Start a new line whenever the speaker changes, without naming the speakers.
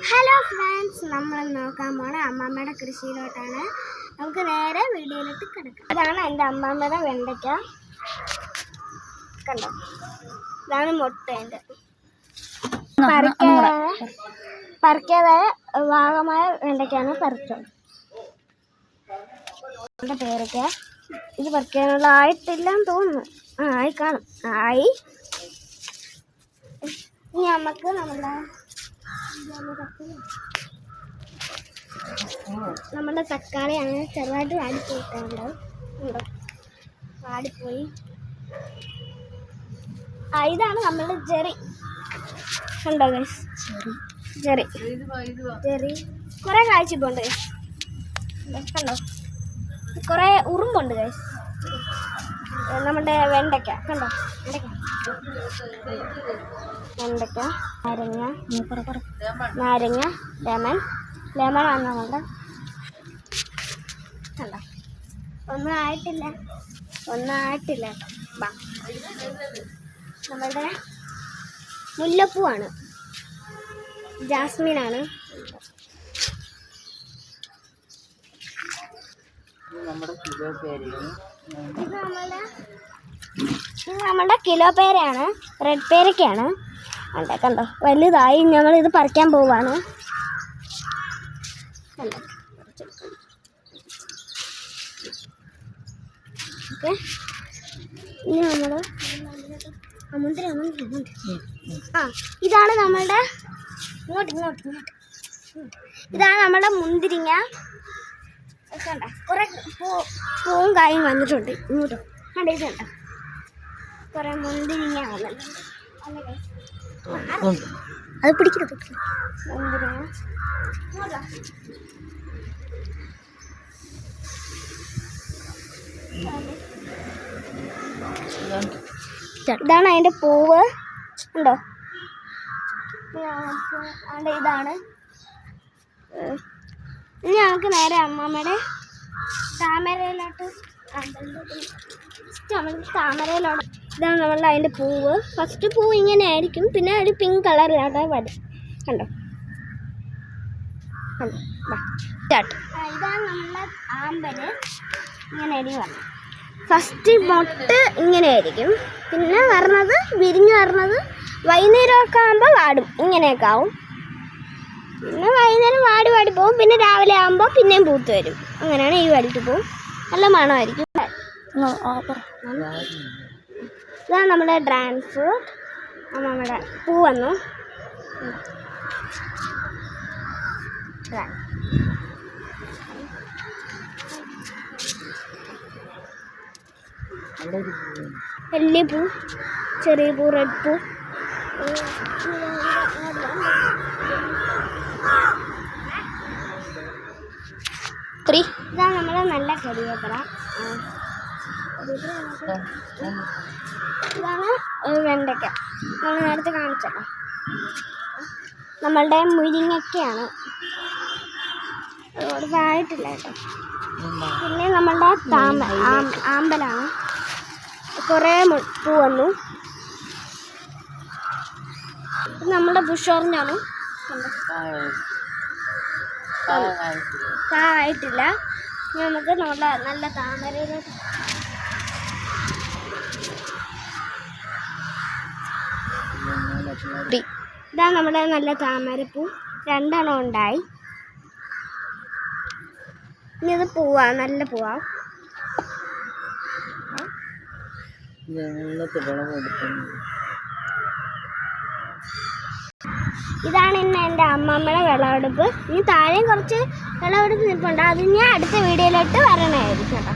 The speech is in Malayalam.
ഹലോ ഫ്രണ്ട്സ്, നമ്മൾ നോക്കാൻ പോണ അമ്മമ്മയുടെ കൃഷിയിലോട്ടാണ്. നമുക്ക് നേരെ വീഡിയോയിലോട്ട് കിടക്കാം. അതാണ് എൻ്റെ അമ്മമ്മയുടെ വെണ്ടയ്ക്ക. കണ്ടോ, ഇതാണ് മുട്ടേൻ്റെ പറിക്കാതായ ഭാഗമായ വെണ്ടയ്ക്കാണ് പറിച്ചത്. എൻ്റെ പേരൊക്കെ ഇത് പറിക്കാനുള്ള ആയിട്ടില്ലെന്ന് തോന്നുന്നു. ആയി കാണും. ആയി. ഇനി നമുക്ക് നമ്മുടെ തക്കാളിയാണ് ചെറുതായിട്ട് വാടിപ്പോയിട്ടുണ്ടാവും. ഉണ്ടോ, വാടിപ്പോയി. ഇതാണ് നമ്മളുടെ ചെറി. ഉണ്ടോ ഗൈസ്, ചെറി കുറെ കാഴ്ചപ്പുണ്ട്. കണ്ടോ, കുറെ ഉറുമ്പുണ്ട് ഗൈസ്. നമ്മുടെ വെണ്ടയ്ക്ക കണ്ടോ, വെണ്ടയ്ക്ക, നാരങ്ങ, ലെമണാണ് നമ്മളുടെ. കണ്ടോ, ഒന്നും ആയിട്ടില്ല. നമ്മളുടെ മുല്ലപ്പൂവാണ്, ജാസ്മിനാണ്. ഇത് നമ്മുടെ കിലോ പേരയാണ്, റെഡ് പേരയ്ക്കാണ്. കണ്ടോ, വലുതായി. ഞങ്ങളിത് പറിക്കാൻ പോവാണ്. കണ്ടോ, ഓക്കെ. ഇനി നമ്മൾ ഇതാണ് നമ്മളുടെ ഇങ്ങോട്ട് ഇതാണ് നമ്മുടെ മുന്തിരിങ്ങ. കണ്ട, കുറെ പൂവും കായും വന്നിട്ടുണ്ട്. ഇങ്ങോട്ടോ കണ്ടിട്ടുണ്ട്, കുറെ മുന്തിരിങ്ങ വന്നിട്ടുണ്ട്. അത് പിടിക്കരുത്. മുന്തിരിങ്ങ ഇതാണ് അതിൻ്റെ പൂവ്. ഉണ്ടോ, ഇതാണ്. ഇനി നമുക്ക് നേരെ അമ്മമ്മയുടെ താമരയിലോട്ട്. ഇതാണ് നമ്മളുടെ അതിൻ്റെ പൂവ്. ഫസ്റ്റ് പൂവ് ഇങ്ങനെ ആയിരിക്കും, പിന്നെ ഒരു പിങ്ക് കളറിലാണ് വരും. കണ്ടോ, ഇതാണ് നമ്മളുടെ ആമ്പല്. ഇങ്ങനെ ആയിരിക്കും വരണം. ഫസ്റ്റ് മൊട്ട് ഇങ്ങനെ ആയിരിക്കും, പിന്നെ വരണത് വിരിഞ്ഞ് വരണത് വൈകുന്നേരമൊക്കെ ആകുമ്പോൾ വാടും. ഇങ്ങനെയൊക്കെ ആവും. പിന്നെ വൈകുന്നേരം വാടി പോകും. പിന്നെ രാവിലെ ആകുമ്പോൾ പിന്നെയും പൂത്ത് വരും. അങ്ങനെയാണ് ഈ വടിക്ക് പോവും. നല്ല മണമായിരിക്കും. ഇതാണ് നമ്മുടെ ഡ്രാഗൺ ഫ്രൂട്ട്. നമ്മുടെ പൂ വന്നു. വലിയ പൂ, ചെറിയ പൂ, റെഡ് പൂ. ഇതാണ് നമ്മളെ നല്ല കരിവേപ്പില. ഇതാണ് വെണ്ടയ്ക്ക, നമ്മൾ നേരത്തെ കാണിച്ചല്ലോ. നമ്മളുടെ മുരിങ്ങയ്ക്കയാണ്, ഒരുപാടായിട്ടില്ല കേട്ടോ. പിന്നെ നമ്മളുടെ ആമ്പലാണ്. കുറേ പൂ വന്നു. നമ്മുടെ ബുഷ് ഓറഞ്ചാണ്. ആയിട്ടില്ല. നമുക്ക് നല്ല താമരയിലോട്ട്. ഇതാണ് നമ്മുടെ നല്ല താമരപ്പൂ. 2 എണ്ണം ഉണ്ടായി. ഇനി ഇത് പൂവാ, നല്ല പൂവാ. ഇതാണ് ഇന്ന് എൻ്റെ അമ്മമ്മയുടെ വിളവെടുപ്പ്. ഇനി താഴെയും കുറച്ച് വിളവെടുപ്പ് നിൽപ്പുണ്ട്. അത് ഞാൻ അടുത്ത വീഡിയോയിലോട്ട് വരണമായിരിക്കും കേട്ടോ.